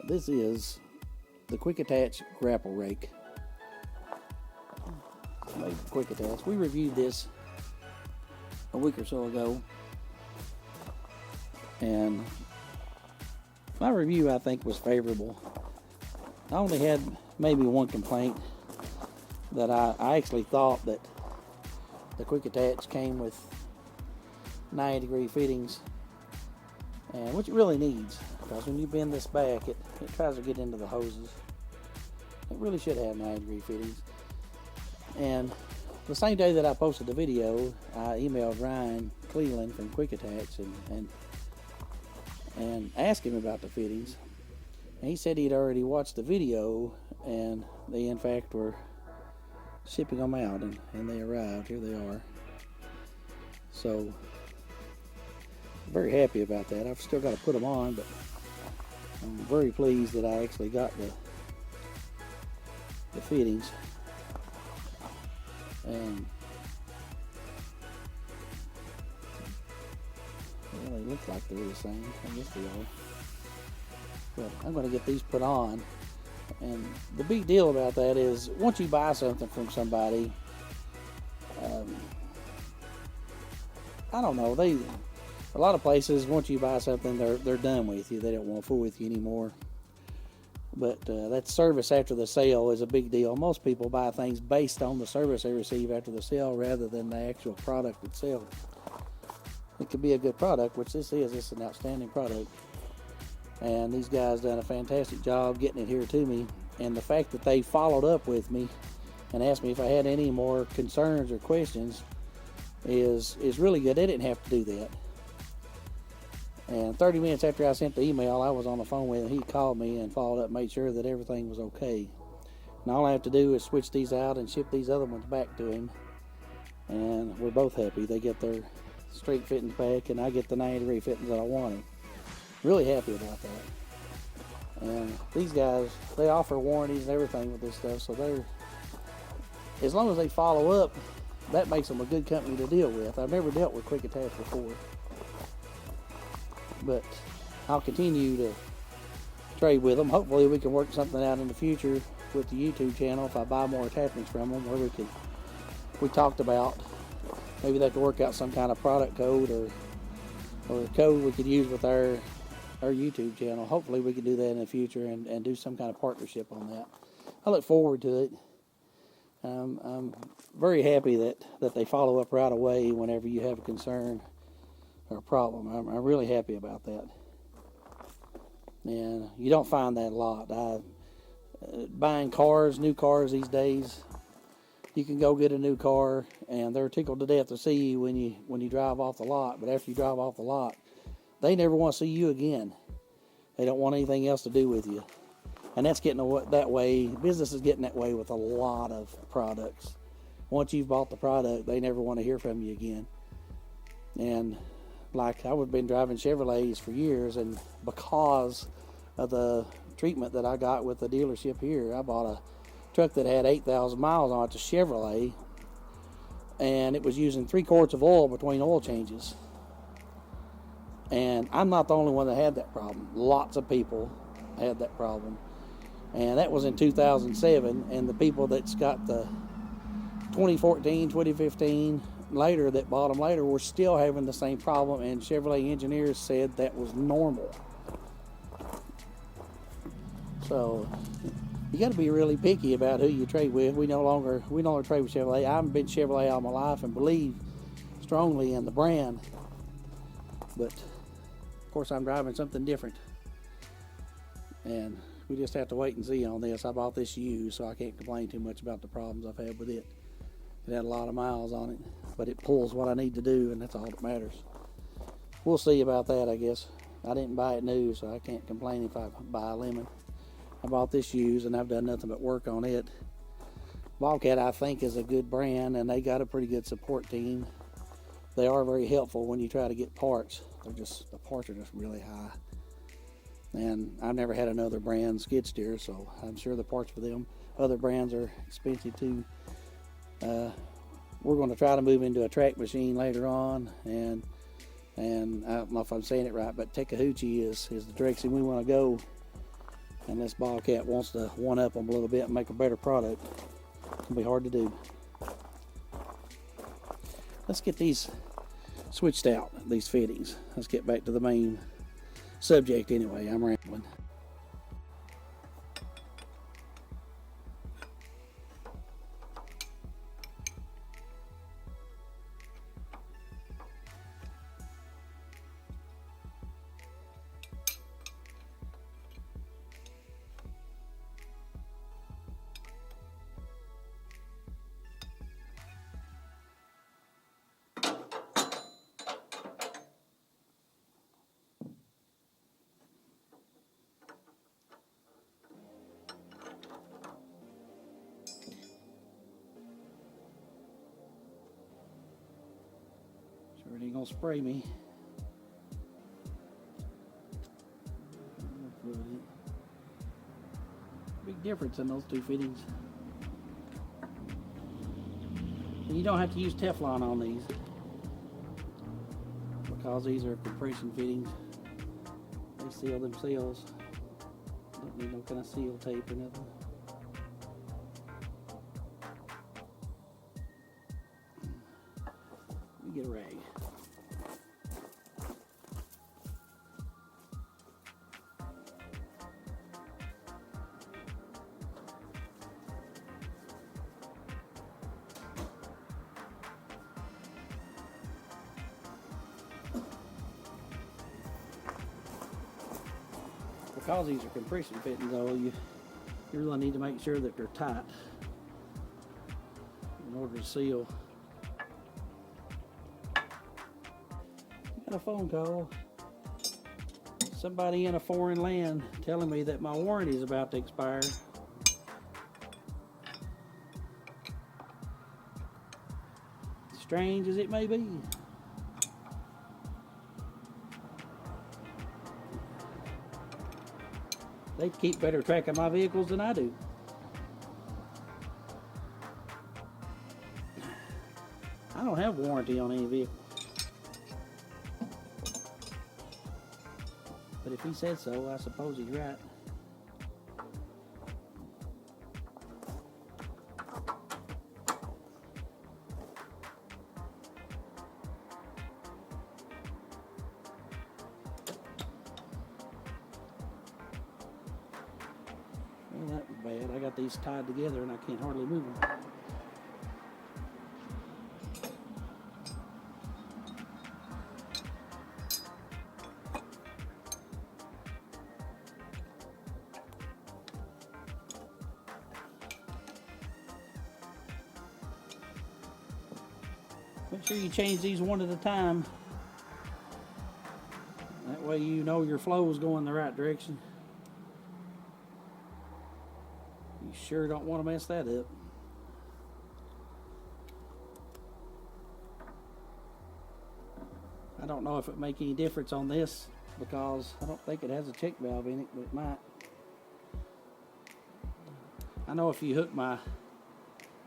This is the quick attach grapple rake. Made quick attach. We reviewed this a week or so ago, and my review, I think, was favorable. I only had maybe one complaint, that I actually thought that the quick attach came with 90-degree fittings, and which it really needs, because when you bend this back, it tries to get into the hoses. It really should have 90-degree fittings. And the same day that I posted the video, I emailed Ryan Cleveland from Quick Attach and asked him about the fittings. And he said he'd already watched the video, and they in fact were shipping them out, and they arrived. Here they are. So very happy about that. I've still got to put them on, but I'm very pleased that I actually got the fittings. And well, they look like they're the same. I guess they are. But I'm going to get these put on. And the big deal about that is, once you buy something from somebody, I don't know, a lot of places, once you buy something, they're done with you. They don't want to fool with you anymore. But that service after the sale is a big deal. Most people buy things based on the service they receive after the sale rather than the actual product itself. It could be a good product, which this is. It's an outstanding product. And these guys done a fantastic job getting it here to me. And the fact that they followed up with me and asked me if I had any more concerns or questions is really good. They didn't have to do that. And 30 minutes after I sent the email, I was on the phone with him. He called me and followed up, made sure that everything was okay. And all I have to do is switch these out and ship these other ones back to him. And we're both happy. They get their straight fittings back, and I get the 90-degree fittings that I wanted. Really happy about that. And these guys, they offer warranties and everything with this stuff, so as long as they follow up, that makes them a good company to deal with. I've never dealt with Quick Attach before, but I'll continue to trade with them. Hopefully we can work something out in the future with the YouTube channel if I buy more attachments from them, where we talked about maybe they could work out some kind of product code or a code we could use with our YouTube channel. Hopefully we can do that in the future and do some kind of partnership on that. I look forward to it. I'm very happy that they follow up right away whenever you have a concern or a problem. I'm really happy about that. And you don't find that a lot. Buying new cars these days, you can go get a new car and they're tickled to death to see you when you drive off the lot. But after you drive off the lot, they never want to see you again. They don't want anything else to do with you. And that's getting that way. Business is getting that way with a lot of products. Once you've bought the product, they never want to hear from you again. And like, I've been driving Chevrolets for years, and because of the treatment that I got with the dealership here, I bought a truck that had 8,000 miles on it, a Chevrolet, and it was using 3 quarts of oil between oil changes. And I'm not the only one that had that problem. Lots of people had that problem. And that was in 2007, and the people that's got the 2014, 2015 later that bought them later were still having the same problem, and Chevrolet engineers said that was normal. So you got to be really picky about who you trade with. We no longer trade with Chevrolet. I've been Chevrolet all my life and believe strongly in the brand, but of course I'm driving something different, and we just have to wait and see on this. I bought this used, so I can't complain too much about the problems I've had with it. It had a lot of miles on it, but it pulls what I need to do, and that's all that matters. We'll see about that, I guess. I didn't buy it new, so I can't complain if I buy a lemon. I bought this used, and I've done nothing but work on it. Bobcat, I think, is a good brand, and they got a pretty good support team. They are very helpful when you try to get parts. The parts are just really high. And I've never had another brand skid steer, so I'm sure the parts for them, other brands, are expensive too. We're going to try to move into a track machine later on, and I don't know if I'm saying it right, but Takeuchi is the direction we want to go. And this Bobcat wants to one-up them a little bit and make a better product. It'll be hard to do. Let's get these switched out, these fittings. Let's get back to the main subject anyway. I'm rambling. Sure it ain't gonna spray me. Big difference in those two fittings. And you don't have to use Teflon on these because these are compression fittings. They seal themselves. Don't need no kind of seal tape or nothing. Let me get a rag. Because these are compression fittings though, you really need to make sure that they're tight in order to seal. Got a phone call. Somebody in a foreign land telling me that my warranty is about to expire. Strange as it may be. They keep better track of my vehicles than I do. I don't have warranty on any vehicle. But if he said so, I suppose he's right. Well, that was bad. I got these tied together and I can't hardly move them. Make sure you change these one at a time. That way you know your flow is going the right direction. You sure don't want to mess that up. I don't know if it make any difference on this because I don't think it has a check valve in it, but it might. I know if you hook my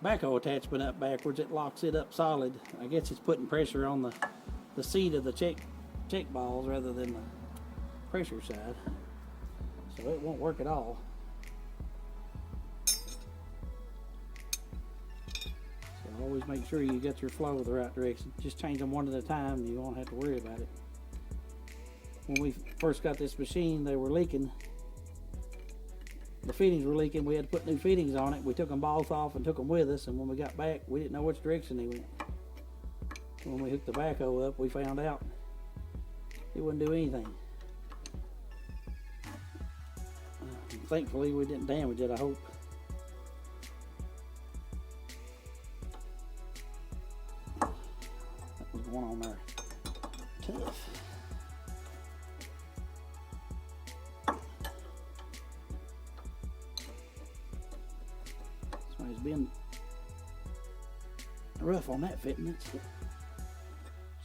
backhoe attachment up backwards, it locks it up solid. I guess it's putting pressure on the seat of the check balls rather than the pressure side. So it won't work at all. So always make sure you get your flow the right direction. Just change them one at a time and you won't have to worry about it. When we first got this machine, they were leaking. The fittings were leaking. We had to put new fittings on it. We took them both off and took them with us, and when we got back, we didn't know which direction they went. When we hooked the backhoe up, we found out it wouldn't do anything. Thankfully, we didn't damage it, I hope. That was going on there. Tough. Somebody's been rough on that fitting. It's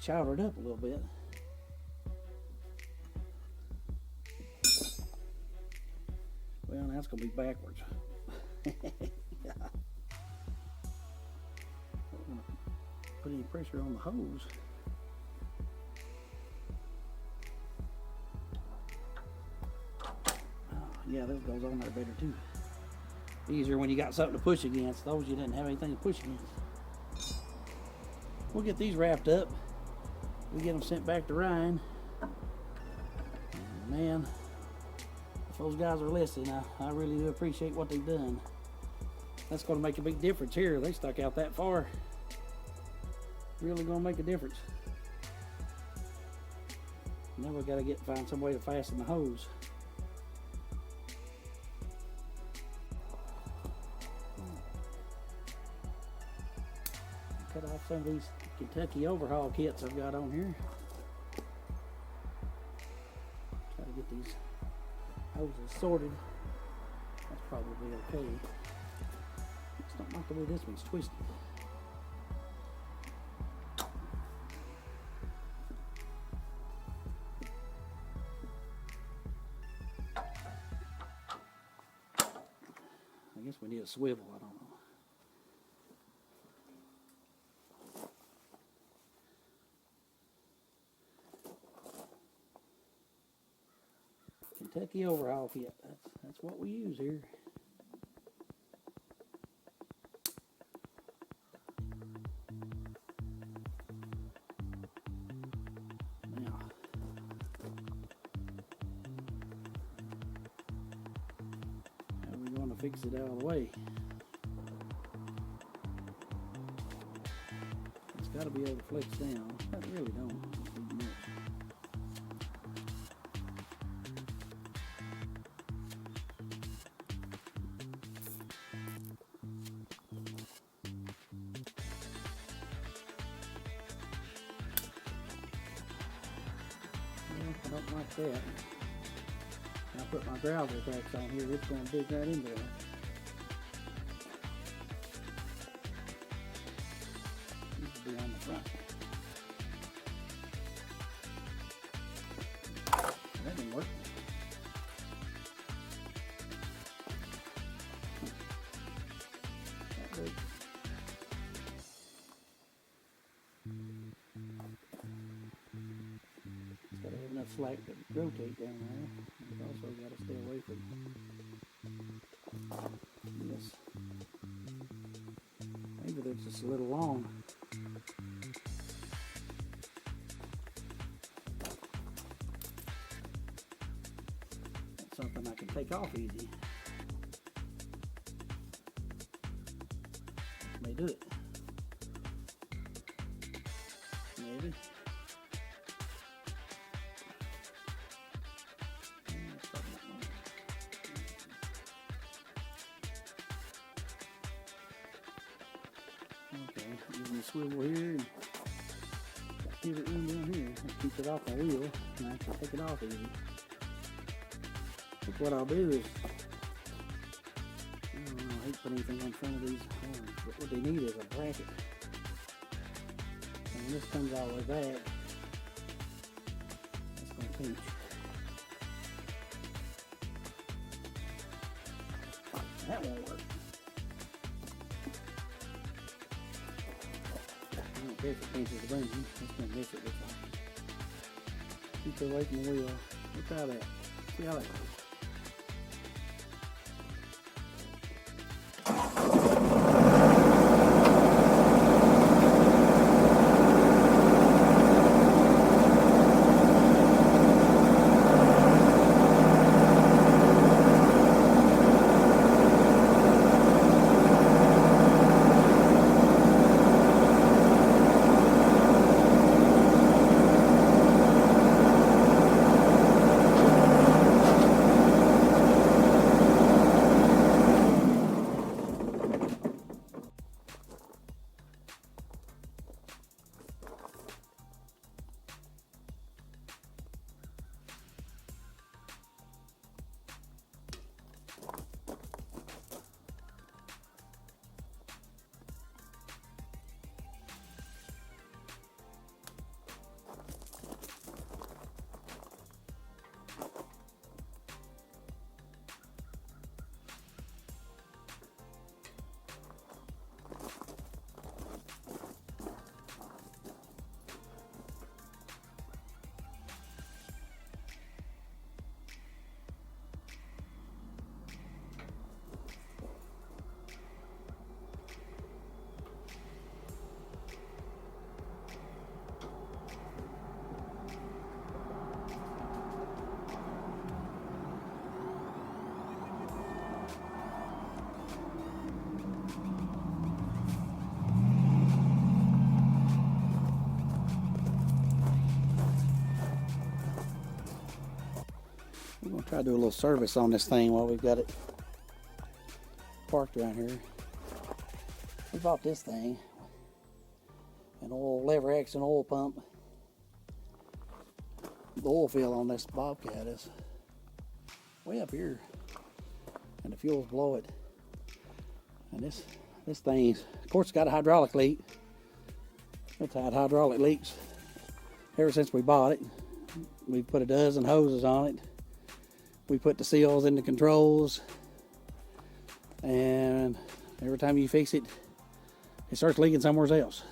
chowdered up a little bit. Well, now it's going to be backwards. Yeah. Don't want to put any pressure on the hose. Oh, Yeah, this goes on there better too. Easier when you got something to push against. Those you didn't have anything to push against. We'll get these wrapped up. We get them sent back to Ryan. Man, if those guys are listening, I really do appreciate what they've done. That's going to make a big difference here. They stuck out that far. Really going to make a difference. Now we got to find some way to fasten the hose. Cut off some of these Kentucky overhaul kits I've got on here. Try to get these hoses sorted. That's probably okay. Just don't like the way this one's twisted. I guess we need a swivel, I don't know. Kentucky overhaul kit, that's what we use here. Now, how are we going to fix it out of the way? It's got to be able to flex down. I really don't. I don't like that. I put my growler tracks on here, it's going to dig right into it. Needs to be on the front. That didn't work. That worked. Got to have enough slack to rotate down there. We've also got to stay away from this. Maybe they're just a little long. That's something I can take off easy. May do it. Maybe. Okay, using the swivel here and pivot room down here. That keeps it off the wheel and I can take it off easy. I think what I'll do is, I don't know, I hate putting anything in front of these horns, but what they need is a bracket. And when this comes all the way back, that's going to pinch. That won't work. I don't care if it pinches the bungee, it's going to miss it this time. Keep it away from the wheel. Look at that. See how that goes. We're going to try to do a little service on this thing while we've got it parked around here. We bought this thing, an oil lever action oil pump. The oil fill on this bobcat is way up here, and the fuels below it. And this thing, of course, it's got a hydraulic leak. It's had hydraulic leaks ever since we bought it. We put a dozen hoses on it. We put the seals in the controls, and every time you fix it, it starts leaking somewhere else.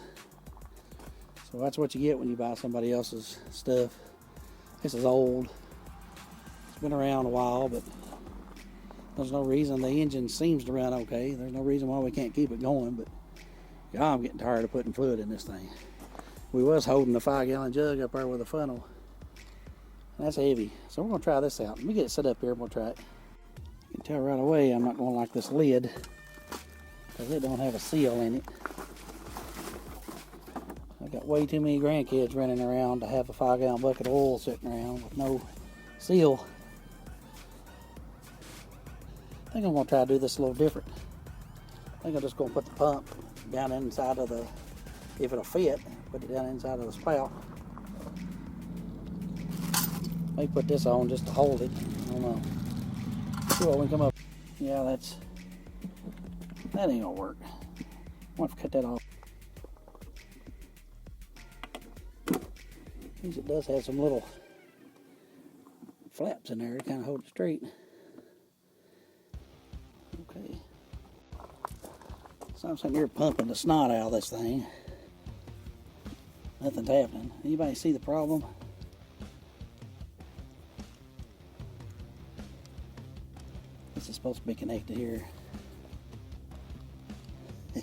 So that's what you get when you buy somebody else's stuff. This is old. It's been around a while, but there's no reason. The engine seems to run okay. There's no reason why we can't keep it going, but God, I'm getting tired of putting fluid in this thing. We was holding a 5-gallon jug up there with a funnel. That's heavy. So we're going to try this out. Let me get it set up here and we'll try it. You can tell right away I'm not going to like this lid because it don't have a seal in it. I've got way too many grandkids running around to have a 5-gallon bucket of oil sitting around with no seal. I think I'm going to try to do this a little different. I think I'm just going to put the pump down inside of the, if it'll fit, put it down inside of the spout. May put this on just to hold it. I don't know. See what we can come up. Yeah, that ain't gonna work. I'm gonna have to cut that off. At least it does have some little flaps in there to kind of hold it straight. Okay. So I'm sitting here pumping the snot out of this thing. Nothing's happening. Anybody see the problem? This is supposed to be connected here. I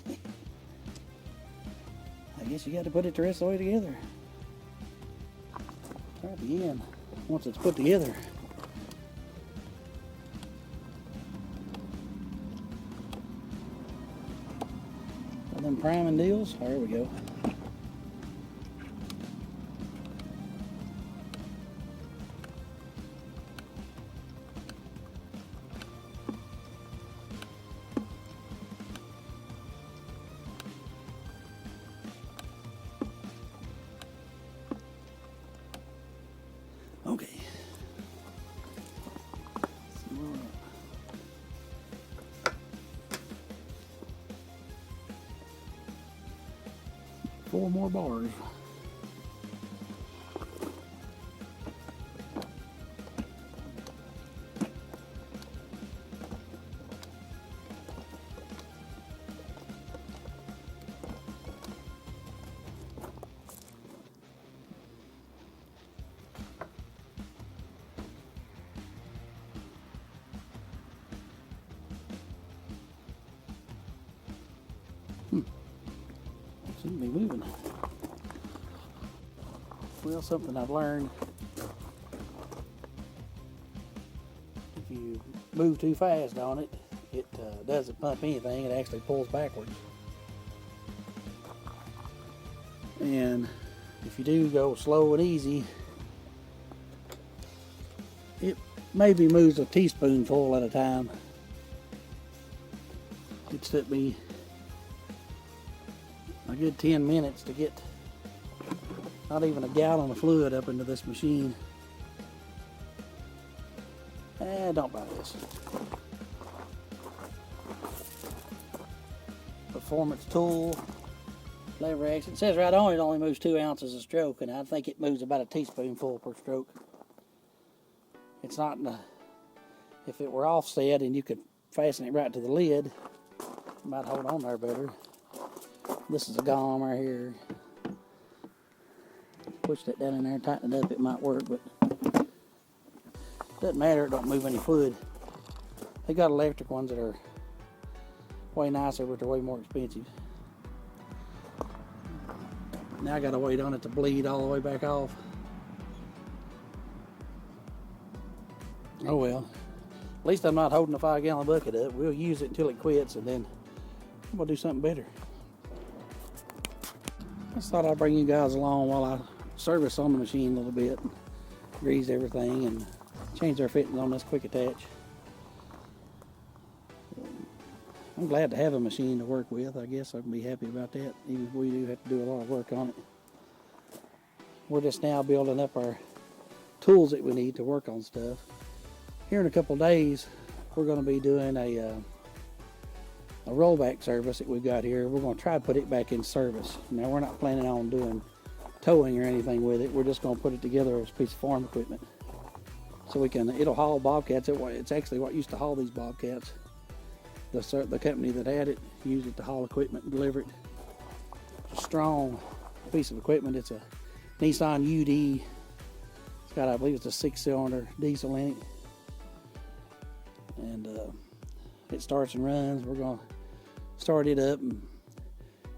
guess you got to put it the rest of the way together. Try it again once it's put together. Got them priming deals. There we go. Okay. 4 more bars. Shouldn't be moving. Well, something I've learned, if you move too fast on it, it doesn't pump anything, it actually pulls backwards. And if you do go slow and easy, it maybe moves a teaspoonful at a time. It took me a good 10 minutes to get not even a gallon of fluid up into this machine. Don't buy this. Performance tool, lever action. It says right on it only moves 2 ounces a stroke, and I think it moves about a teaspoonful per stroke. It's not if it were offset and you could fasten it right to the lid, it might hold on there better. This is a gom right here. Push that down in there, tighten it up, it might work, but it doesn't matter, it don't move any fluid. They got electric ones that are way nicer, but they're way more expensive. Now I gotta wait on it to bleed all the way back off. Oh well. At least I'm not holding a 5-gallon bucket up. We'll use it until it quits, and then we'll do something better. Just thought I'd bring you guys along while I service on the machine a little bit, grease everything, and change their fittings on this quick attach. I'm glad to have a machine to work with. I guess I can be happy about that, even if we do have to do a lot of work on it. We're just now building up our tools that we need to work on stuff. Here in a couple days, we're going to be doing a rollback service that we've got here. We're going to try to put it back in service. Now, we're not planning on doing towing or anything with it. We're just going to put it together as a piece of farm equipment. So it'll haul bobcats. It's actually what used to haul these bobcats. The company that had it used it to haul equipment and deliver it. It's a strong piece of equipment. It's a Nissan UD. It's got, I believe it's a 6-cylinder diesel in it. And it starts and runs. We're going to start it up, and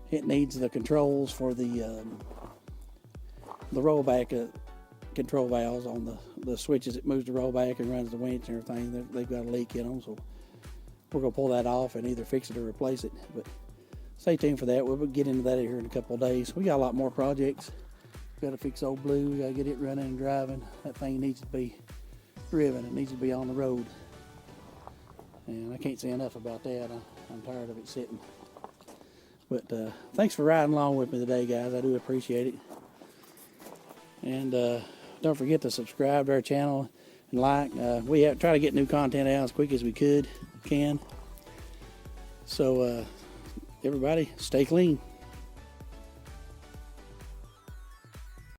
it needs the controls for the rollback control valves on the switches. It moves the rollback and runs the winch and everything. They've got a leak in them, so we're going to pull that off and either fix it or replace it. But stay tuned for that. We'll get into that here in a couple of days. We got a lot more projects. We've got to fix old Blue. We got to get it running and driving. That thing needs to be driven. It needs to be on the road. And I can't say enough about that. I'm tired of it sitting. But thanks for riding along with me today, guys. I do appreciate it. And don't forget to subscribe to our channel and like. We try to get new content out as quick as we can. So everybody, stay clean.